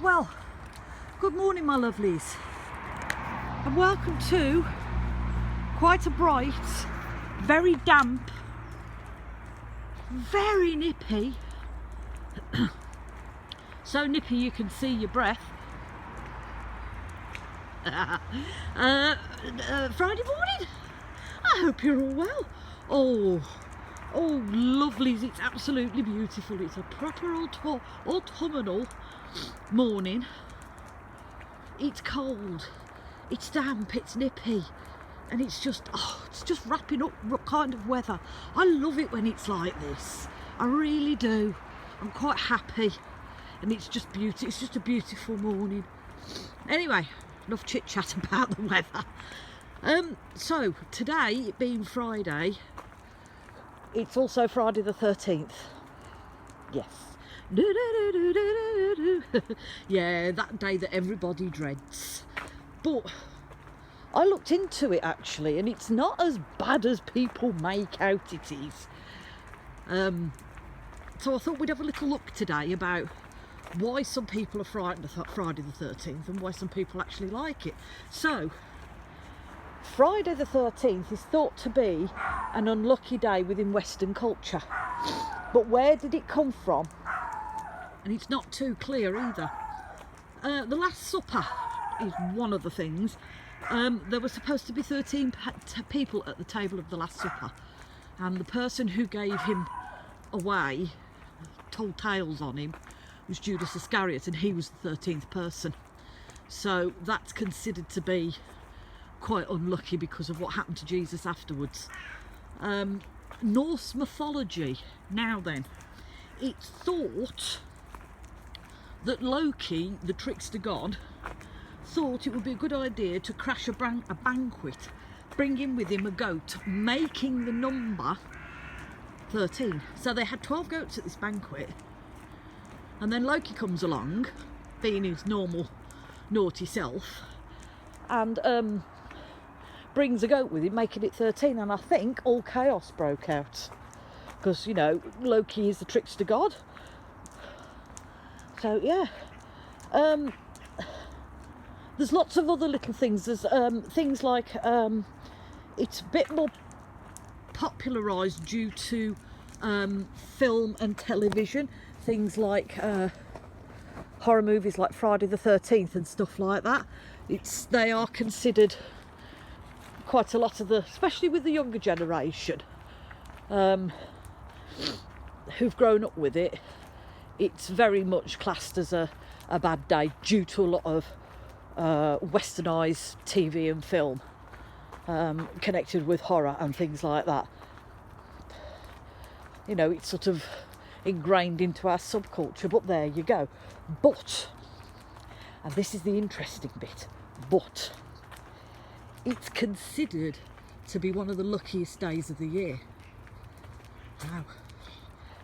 Well, good morning my lovelies, and welcome to quite a bright, very damp, very nippy, so nippy you can see your breath, Friday morning. I hope you're all well. Oh lovelies, it's absolutely beautiful. It's a proper autumnal morning. It's cold, it's damp, it's nippy, and it's just wrapping up kind of weather. I love it when it's like this. I really do. I'm quite happy, and it's just beautiful. It's just a beautiful morning. Anyway, enough chit chat about the weather. So today, it being Friday, it's also Friday the 13th. Yes. Yeah, that day that everybody dreads. But I looked into it actually, and it's not as bad as people make out it is. So I thought we'd have a little look today about why some people are frightened of Friday the 13th and why some people actually like it. So, Friday the 13th is thought to be an unlucky day within Western culture. But where did it come from? And it's not too clear either. The Last Supper is one of the things. There were supposed to be 13 people at the table of the Last Supper, and the person who gave him away, told tales on him, was Judas Iscariot, and he was the 13th person. So that's considered to be quite unlucky because of what happened to Jesus afterwards. Norse mythology. Now then, it's thought that Loki, the trickster god, thought it would be a good idea to crash a banquet, bringing with him a goat, making the number 13. So they had 12 goats at this banquet, and then Loki comes along, being his normal naughty self, and brings a goat with him, making it 13. And I think all chaos broke out because, you know, Loki is the trickster god. So yeah, there's lots of other little things. There's things like it's a bit more popularised due to film and television. Things like horror movies like Friday the 13th and stuff like that. They are considered quite a lot of especially with the younger generation who've grown up with it. It's very much classed as a bad day due to a lot of westernised TV and film connected with horror and things like that. You know, it's sort of ingrained into our subculture, but there you go. But, and this is the interesting bit, but it's considered to be one of the luckiest days of the year. Wow.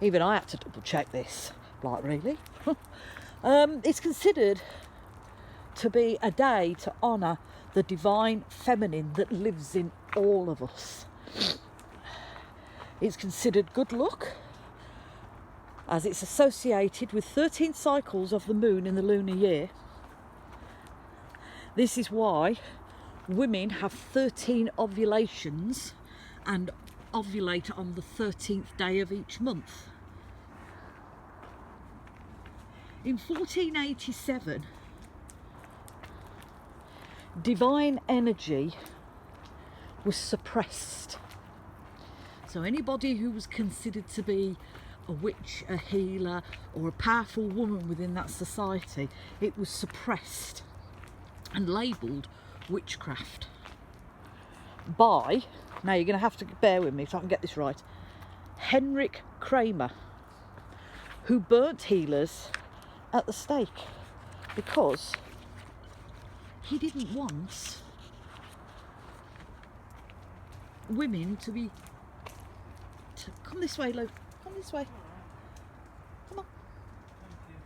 Even I had to double check this. Like, really? It's considered to be a day to honour the divine feminine that lives in all of us. It's considered good luck, as it's associated with 13 cycles of the moon in the lunar year. This is why women have 13 ovulations and ovulate on the 13th day of each month. In 1487, divine energy was suppressed. So anybody who was considered to be a witch, a healer, or a powerful woman within that society, it was suppressed and labelled witchcraft by, now you're going to have to bear with me so I can get this right, Henrik Kramer, who burnt healers at the stake because he didn't want women to be... Come this way, Lo. Come this way. Come on. Thank you.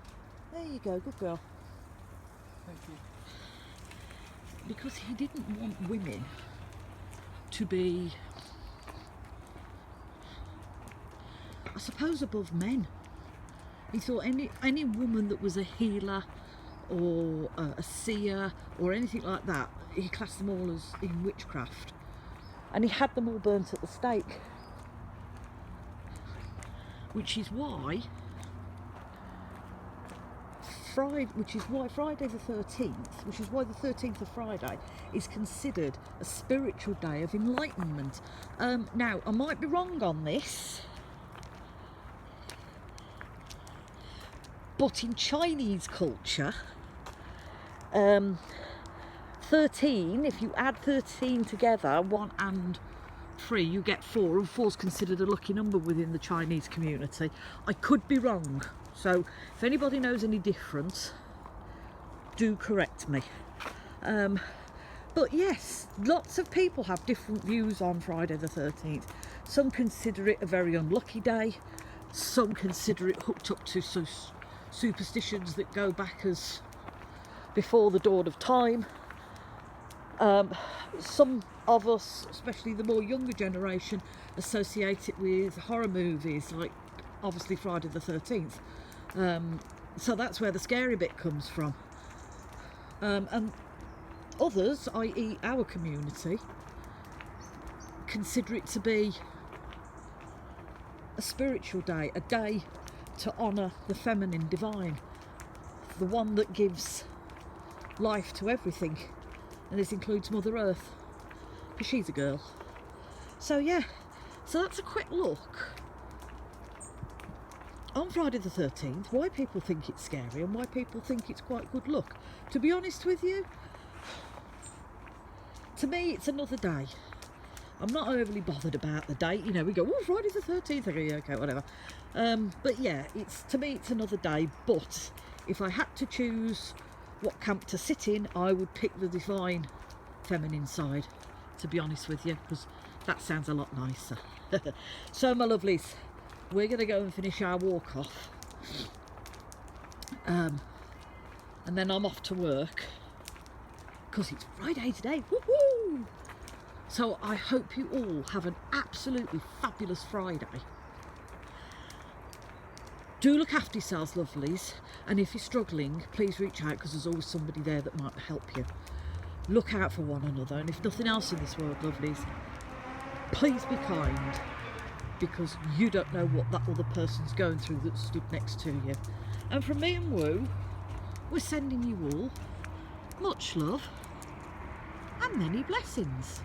There you go, good girl. Thank you. Because he didn't want women to be, I suppose, above men. He thought any woman that was a healer, or a seer or anything like that. He classed them all as in witchcraft, and he had them all burnt at the stake, which is why Friday the 13th, which is why the 13th of Friday is considered a spiritual day of enlightenment. Now, I might be wrong on this, but in Chinese culture, 13, if you add 13 together, 1 and 3, you get 4, and 4 is considered a lucky number within the Chinese community. I could be wrong, so if anybody knows any difference, do correct me. But yes, lots of people have different views on Friday the 13th. Some consider it a very unlucky day, some consider it hooked up to superstitions that go back as before the dawn of time. Some of us, especially the more younger generation, associate it with horror movies, like obviously Friday the 13th. So that's where the scary bit comes from. And others, i.e. our community, consider it to be a spiritual day, a day to honour the feminine divine, the one that gives life to everything, and this includes Mother Earth, because she's a girl. So yeah, so that's a quick look on Friday the 13th, why people think it's scary and why people think it's quite good luck. To be honest with you, to me it's another day. I'm not overly bothered about the date, you know, we go, oh, Friday the 13th, I go, yeah, okay, whatever. But yeah, to me it's another day, but if I had to choose what camp to sit in, I would pick the divine feminine side, to be honest with you, because that sounds a lot nicer. So my lovelies, we're going to go and finish our walk off, and then I'm off to work, because it's Friday today, woohoo! So I hope you all have an absolutely fabulous Friday. Do look after yourselves, lovelies, and if you're struggling, please reach out, because there's always somebody there that might help you. Look out for one another, and if nothing else in this world, lovelies, please be kind, because you don't know what that other person's going through that stood next to you. And from me and Woo, we're sending you all much love and many blessings.